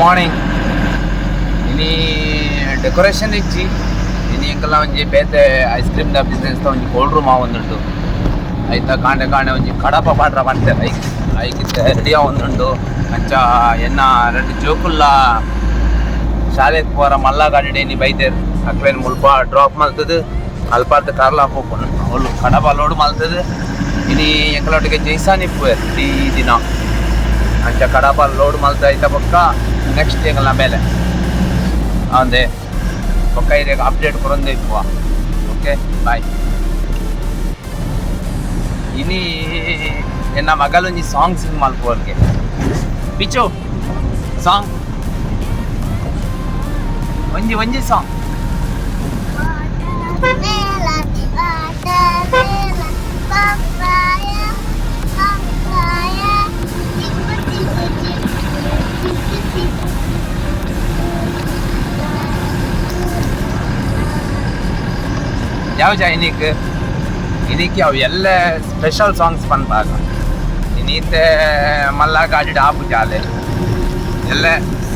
Morning ಇನಿ decoration ಇಚ್ಚಿ ಇನಿ ಎಂಕಲ್ಲ ಒಂಜಿ ಬೇತೆ ಐಸ್ ಕ್ರೀಮ್ ದ ಬಿಸ್ನೆಸ್ ಒಂಜಿ ಕೋಲ್ಡ್ ರೂಮ್ ಆವೊಂದುಂಡು ಐತ ಕಾಂಡೆ ಕಾಂಡೆ ಒಂಜಿ ಕಡಪ ಪಾಡ್ರ ಮಾಡ್ತಾರೆ ಐಕಿತ್ತೆ ರೆಡಿ ಆವೊಂದುಂಡು ಅಂಚ ಎನ್ನ ಎರಡು ಜೋಕುಲ್ಲ ಶಾಲೆಗೆ ಪೋರ ಮಲ್ಲ ಗಾಡಿ ಬೈತೇರು ಅಕ್ಲೇನು ಮುಲ್ಪ ಡ್ರಾಪ್ ಮಲ್ತದು ಅಲ್ಪಾರ್ದ ಕಾರ್ಲ ಹಾಕೋಪನು ಅವಳು ಕಡಪ ಲೋಡ್ ಮಲ್ತದು ಇನಿ ಎಂಕಲೊಟ್ಟಿಗೆ ಜೈಸಾನಿ ಪೋಯರ್ ಈ ದಿನ ಅಂಚ ಕಡಪ ಲೋಡ್ ಮಲ್ತ ಐತ ಪಕ್ಕ ನೆಕ್ಸ್ಟ್ ಎಂಕಲ್ನ ಮೇಲೆ ಅಂದೆ ಪಕ್ಕ ಇದಕ್ಕೆ ಅಪ್ಡೇಟ್ ಕೊರೊಂದೇ ಇಪ್ಪುವ ಓಕೆ ಬಾಯ್. ಇನಿ ಎನ್ನ ಮಗಲೊಂಜಿ ಸಾಂಗ್ ಸಿಂಗ್ ಮಲ್ಪೋರ್ಗೆ ಪಿಚು ಸಾಂಗ್ ಒಂಜಿ ಸಾಂಗ್ ಯಾವ ಇನ್ನಿಕ್ಕೆ ಅವು ಎಲ್ಲ ಸ್ಪೆಷಲ್ ಸಾಂಗ್ಸ್ ಬಂದಾಗ ಇನ್ನೀತೆ ಮಲ್ಲ ಗಾಡಿ ಆಪು ಜಾಲೆ ಎಲ್ಲ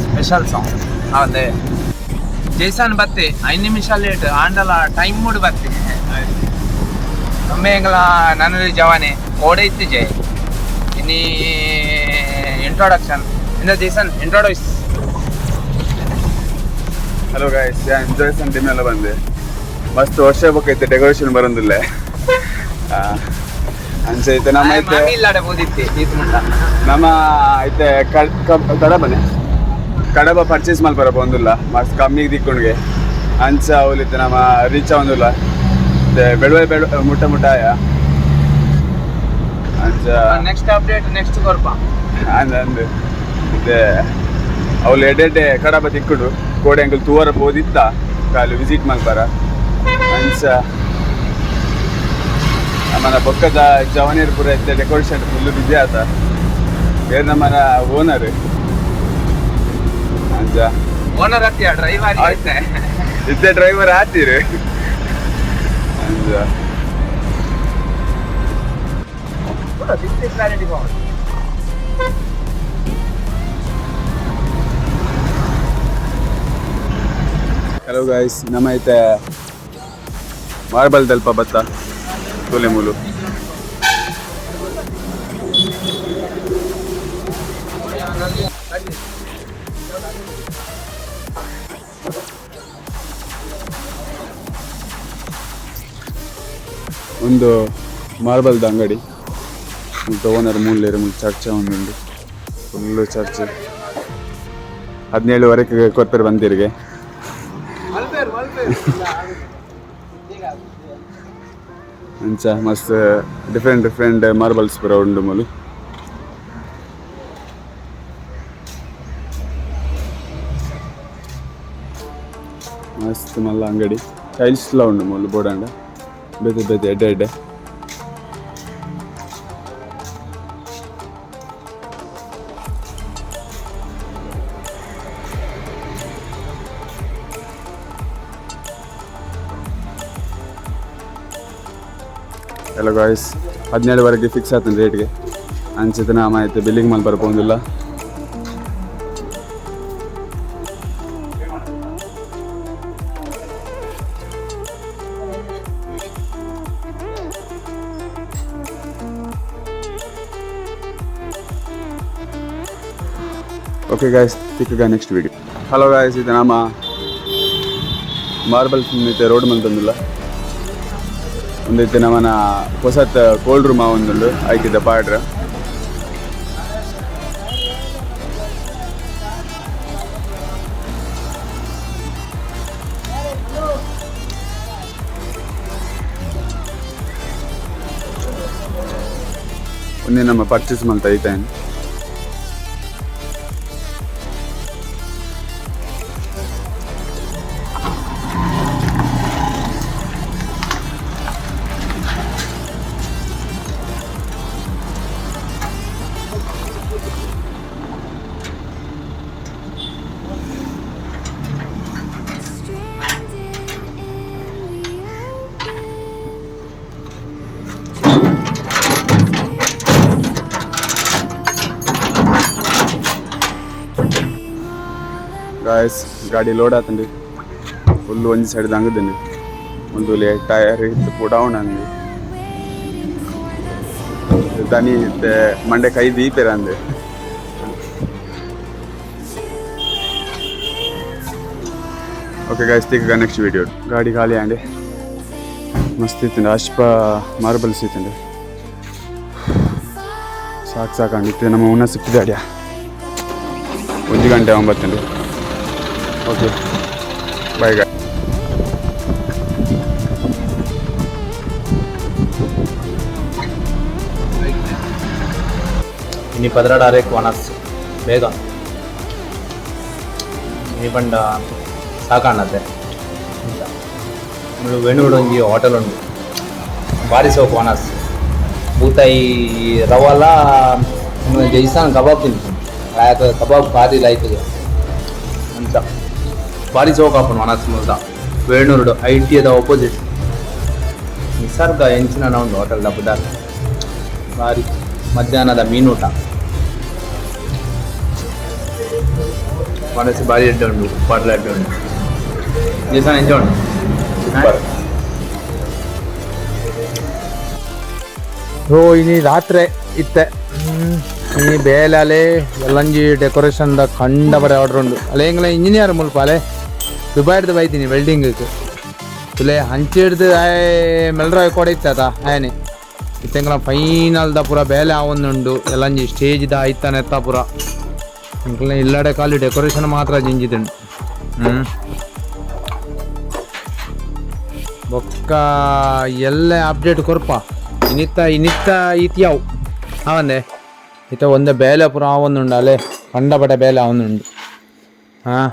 ಸ್ಪೆಷಲ್ ಸಾಂಗ್ ಅದೇ ಜೈಸನ್ ಬತ್ತೆ 5 ನಿಮಿಷ ಲೇಟ್ ಆಂಡಲ ಟೈಮ್ ಮೂಡ್ ಬತ್ತೆ ಒಮ್ಮೆ ಎಂಗಲ ನನ್ನ ಜವಾನೆ ಓಡೈತಿ ಜೈ ಇನ್ನಿ ಇಂಟ್ರೊಡಕ್ಷನ್ ಇಂದ Jason introduce. Hello guys, Jason team ಎಲ್ಲ ಬಂದೆ ಮಸ್ತ್ ವರ್ಷ ಬೇಕೈತೆ ಡೆಕೋರೇಷನ್ ಬರೋದಿಲ್ಲ ಅನ್ಸೈತೆ ನಮ್ಮ ಐತೆ ನಮ್ಮ ಐತೆ ಕಡಬ ಪರ್ಚೇಸ್ ಮಲ್ಪರ ಬಂದಿಲ್ಲ ಮಸ್ತ್ ಕಮ್ಮಿ ದಿಕ್ಕೊಂಡ್ಗೆ ಅಂಚ ಅವಲಿತ್ತೆ ನಮ್ಮ ರೀಚ್ ಆವಂದಿಲ್ಲ ಬೆಳುವೆ ಮುಟ್ಟ ಆಯ ಅಂಚ ನೆಕ್ಸ್ಟ್ ಅಪ್ಡೇಟ್ ನೆಕ್ಸ್ಟ್ ಕೊರ್ಪ ಅಂದು ಇದೆ ಅವಳು ಎಡ್ಡೆ ಕಡಬ ದಿಕ್ಕುಡು ಕೋಡೆ ಅಂಕಲ್ ತೂವರ ಬೋದಿತ್ತ ಕಾಲು ವಿಸಿಟ್ ಮಲ್ಪರ ಅಂಚ ನಮ್ಮನ ಪಕ್ಕದ ಜವನಿಯರ್ ಪೂರ ಇತ್ತೆ ಡೆಕೋರೇಷನ್ ಫುಲ್ ಬಿಸಿ ಆತ ಬೇರೆ ನಮ್ಮನ ಓನರ್ ಅಂಚ ಓನರ್ ಹತ್ತಿಯ ಡ್ರೈವರ್ ಇದ್ದೆ ಡ್ರೈವರ್ ಹಾತೀರಿ ಅಂಚ ಹಲೋ ಗೈಸ್, ನಮ್ಮ ಐತೆ ಮಾರ್ಬಲ್ ದಲ್ಪ ಬತ್ತ ತೋಲೆ ಮೂಲು ಒಂದು ಮಾರ್ಬಲ್ದ ಅಂಗಡಿ ಮತ್ತು ಓನರ್ ಮೂಲೇರು ಚರ್ಚೆ ಒಂದುಂಡು ಫುಲ್ಲು ಚರ್ಚ್ 17ವರೆಗೆ ಕೊರ್ಪೇರು ಬಂದಿರಿಗೆ ಅಂಚ ಮಸ್ತ್ ಡಿಫ್ರೆಂಟ್ ಮಾರ್ಬಲ್ಸ್ ಪೂರ ಉಂಡು ಮೂಲು ಮಸ್ತ್ ಮಲ್ಲ ಅಂಗಡಿ ಟೈಲ್ಸ್ಲ ಉಂಡು ಮೂಲು ಬೋಡಾಂಡ ಬೇತೆ ಎಡ್ಡೆ ಎಲ್ಲ ಗಾಯ್ಸ್ 17ವರೆಗೆ ಫಿಕ್ಸ್ ಆಯ್ತು ರೇಟ್ಗೆ ಅಂಚಿತ ನಾಮ ಆಯ್ತು ಬಿಲ್ಲಿಂಗ್ ಮಾಡಿ ಬರ್ಬೋದಿಲ್ಲ. ಓಕೆ ಗಾಯ್ಸ್, ಸಿಕ್ಕಗ ನೆಕ್ಸ್ಟ್ ವಿಡಿಯೋ. ಹಲೋ ಗಾಯ್ಸ್, ಇದು ನಮ್ಮ ಮಾರ್ಬಲ್ ಮತ್ತೆ ರೋಡ್ ಮೇಲೆ ತಂದಿಲ್ಲ ಒಂದೈತೆ ನಮ್ಮನ ಹೊಸತ್ ಕೋಲ್ಡ್ ರೂಮ್ ಒಂದುಂಡು ಆಯ್ಕಿದ್ದ ಪಾಡ್ರ ಒಂದೇ ನಮ್ಮ ಪರ್ಚೇಸ್ ಮಾಡ್ತಾ ಐತೇನೆ. ಗಾಯ್ಸ್ ಗಾಡಿ ಲೋಡ್ ಆತಂడి ಫುಲ್ ಒಂಜಿ ಸೈಡ್ ದಂಗದನಿ ಒಂದು ಟೈರ್ ಇತ್ತು ಡೌನ್ ಅಂದಿ ದನಿ ಮಂಡೆ ಕೈ ದೀಪೇರ ಅಂದೆ ಓಕೆ ಗಾಯ್ಸ್ ಈಗ ನೆಕ್ಸ್ಟ್ ವಿಡಿಯೋ ಗಾಡಿ ಖಾಲಿ ಅಂಡೆ ಮಸ್ತ್ ಇತ್ತಂಡೆ ಅಶ್ಪ ಮಾರ್ಬಲ್ಸ್ ಇತ್ತಂಡೆ ಸಾಕು ನಮ್ಮ ಉನ್ನ ಸಿಕ್ಕಿದಾಡ್ಯಾ 1 ಗಂಟೆ 9 ಓಕೆ ಬಾಯ್ ಗಾಯ್ ಇನ್ನು 16 ವನಸ್ ಬೇಗ ಈ ಬಂಡ ಸಾಕಾಣತ್ತೆ ವೆಣುಡು ಒಂಜಿ ಹೋಟೆಲ್ ಉಂಡು ಬಾರಿ ಸೋಕು ವನಸ್ ಬೂತಾಯಿ ರವಾಲ ಜೈಸಾನ್ ಕಬಾಬ್ ತಿಂತು ಕಬಾಬ್ ಭಾರಿ ಲೈಕ್ ಅಂತ ಭಾರಿ ಸೋಕು ಹಾಕೊಂಡು ವನಸ್ ಮುಲ್ದ ವೇಣೂರುಡು ITದ ಆಪೋಸಿಟ್ ನಿಸರ್ಗ ಎಂಚಿನ ಉಂಡು ಹೋಟೆಲ್ ದಬ್ಬದ ಭಾರಿ ಮಧ್ಯಾಹ್ನದ ಮೀನೂಟ ಮನಸ್ಸು ಭಾರಿ ಅಡ್ಡ ಉಂಟು ಪಾಟ್ಲ ಅಡ್ಡ ಉಂಟು ದಿವಸ ಎಂಜಾಯ್ ಉಂಟು ಓ ಇನಿ ರಾತ್ರಿ ಇತ್ತೆ ಈ ಬೇಲೆ ಅಲೆ ಎಲ್ಲಂಜಿ ಡೆಕೋರೇಷನ್ದ ಕಂಡ ಬರೀ ಆರ್ಡರ್ ಉಂಡು ಅಲೆ ಎಂಗ್ಲ ಇಂಜಿನಿಯರ್ ಮುಲ್ಪ ಅಲೆ ದುಬೈಡ್ದು ಬೈತೀನಿ ವೆಲ್ಡಿಂಗ್ ಇಲ್ಲೇ ಹಂಚಿಡ್ದು ಮೆಲ್ರಾಯ್ ಕೊಡ ಇತ್ತಾತ ಆಯನೆ ಇತ್ತೆಂಗ್ಲ ಫೈನಲ್ದ ಪೂರ ಬೇಲೆ ಆವೊಂದುಂಡು ಎಲ್ಲಂಜಿ ಸ್ಟೇಜ್ದ ಐತಾನೆ ಎತ್ತ ಪೂರ ಇಂಕ್ಲ ಇಲ್ಲಡೆ ಖಾಲಿ ಡೆಕೋರೇಷನ್ ಮಾತ್ರ ಜಿಂಜಿದುಂಡು ಬೊಕ್ಕ ಎಲ್ಲ ಅಪ್ಡೇಟ್ ಕೊರ್ಪ ಇನಿತ್ತ ಈತಿಯಾವು ಅವಂದೆ ಇತ್ತ ಒಂದೇ ಬೇಲೆ ಪೂರ ಆವೊಂದುಂಡು ಅಲೆ ಕಂಡಪಟ್ಟ ಬೇಲೆ ಆವೊಂದುಂಡು ಹಾಂ